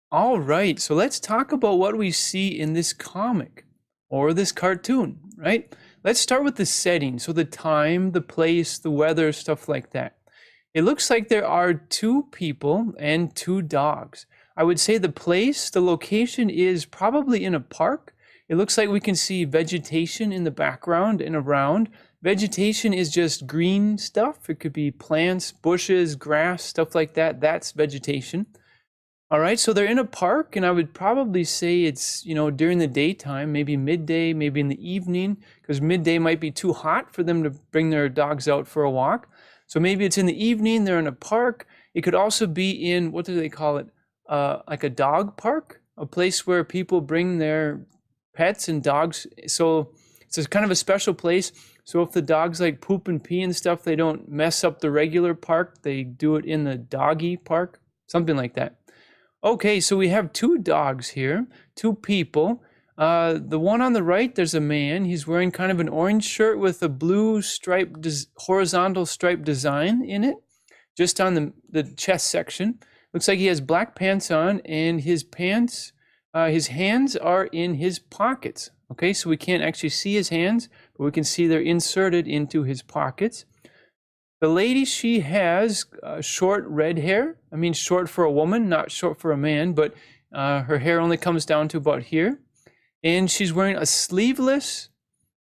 All right, so let's talk about what we see in this comic or this cartoon, right? Let's start with the setting. So the time, the place, the weather, stuff like that. It looks like there are two people and two dogs. I would say the place, the location is probably in a park. It looks like we can see vegetation in the background and around. Vegetation is just green stuff. It could be plants, bushes, grass, stuff like that. That's vegetation. All right, so they're in a park, and I would probably say it's, during the daytime, maybe midday, maybe in the evening, because midday might be too hot for them to bring their dogs out for a walk. So maybe it's in the evening, they're in a park. It could also be in, what do they call it? Like a dog park, a place where people bring their pets and dogs. So it's a kind of a special place. So if the dogs like poop and pee and stuff, they don't mess up the regular park. They do it in the doggy park, something like that. Okay, so we have two dogs here, two people. The one on the right, there's a man. He's wearing kind of an orange shirt with a blue horizontal stripe design in it, just on the chest section. Looks like he has black pants on, and his hands are in his pockets. Okay, so we can't actually see his hands, but we can see they're inserted into his pockets. The lady, she has short red hair. I mean, short for a woman, not short for a man, but her hair only comes down to about here. And she's wearing a sleeveless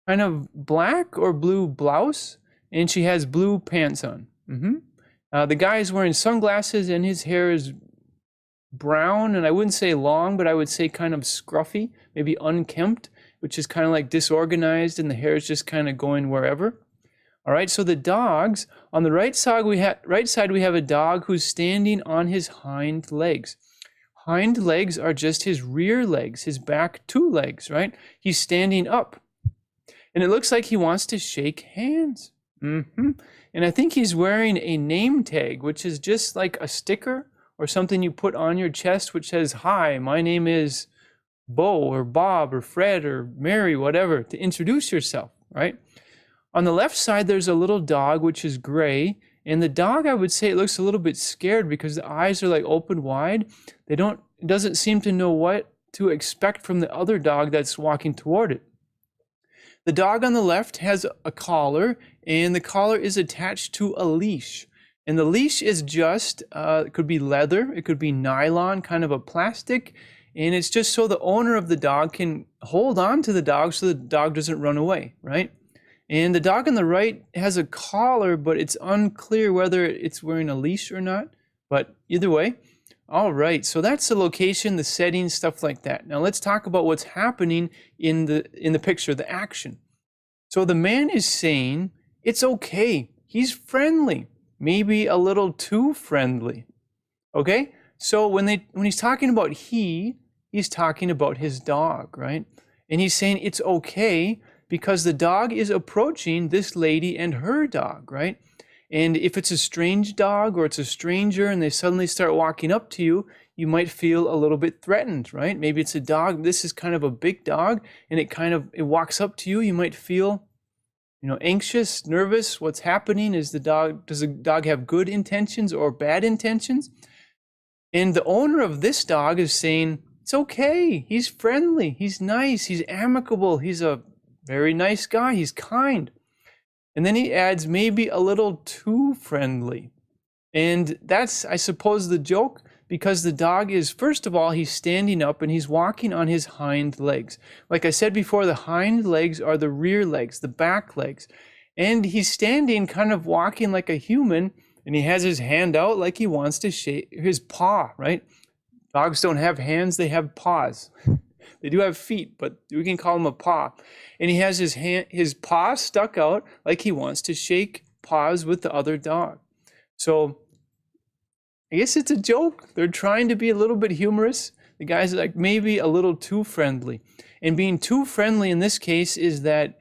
kind of black or blue blouse, and she has blue pants on. The guy is wearing sunglasses, and his hair is brown, and I wouldn't say long, but I would say kind of scruffy, maybe unkempt, which is kind of like disorganized, and the hair is just kind of going wherever. All right, so the dogs, on the right side we have a dog who's standing on his hind legs. Hind legs are just his rear legs, his back two legs, right? He's standing up. And it looks like he wants to shake hands. And I think he's wearing a name tag, which is just like a sticker or something you put on your chest which says, "Hi, my name is Bo or Bob or Fred or Mary," whatever, to introduce yourself, right? On the left side, there's a little dog, which is gray. And the dog, I would say, it looks a little bit scared because the eyes are like open wide. It doesn't seem to know what to expect from the other dog that's walking toward it. The dog on the left has a collar, and the collar is attached to a leash. And the leash is just, it could be leather, it could be nylon, kind of a plastic. And it's just so the owner of the dog can hold on to the dog so the dog doesn't run away, right? And the dog on the right has a collar, but it's unclear whether it's wearing a leash or not. But either way, all right, so that's the location, the setting, stuff like that. Now let's talk about what's happening in the picture, the action. So the man is saying, it's okay, he's friendly, maybe a little too friendly. Okay? So when he's talking about he's talking about his dog, right? And he's saying it's okay because the dog is approaching this lady and her dog, right? And if it's a strange dog or it's a stranger and they suddenly start walking up to you, you might feel a little bit threatened, right? Maybe it's a dog, this is kind of a big dog, and it walks up to you, you might feel, anxious, nervous. What's happening? Does the dog have good intentions or bad intentions? And the owner of this dog is saying, it's okay, he's friendly, he's nice, he's amicable, he's a very nice guy, he's kind. And then he adds, maybe a little too friendly. And that's, I suppose, the joke, because the dog is, first of all, he's standing up and he's walking on his hind legs. Like I said before, the hind legs are the rear legs, the back legs. And he's standing, kind of walking like a human, and he has his hand out like he wants to shake his paw, right? Dogs don't have hands, they have paws. They do have feet, but we can call them a paw. And he has his paw stuck out like he wants to shake paws with the other dog. So I guess it's a joke. They're trying to be a little bit humorous. The guy's like maybe a little too friendly. And being too friendly in this case is that,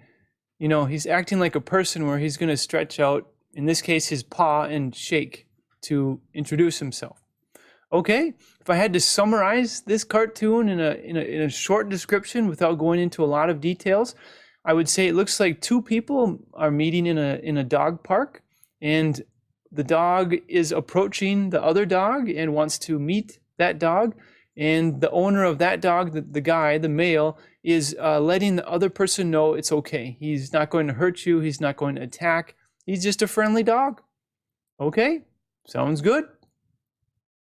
he's acting like a person where he's going to stretch out, in this case, his paw and shake to introduce himself. Okay, if I had to summarize this cartoon in a short description without going into a lot of details, I would say it looks like two people are meeting in a dog park, and the dog is approaching the other dog and wants to meet that dog, and the owner of that dog, the guy, the male, is letting the other person know it's okay. He's not going to hurt you. He's not going to attack. He's just a friendly dog. Okay, sounds good.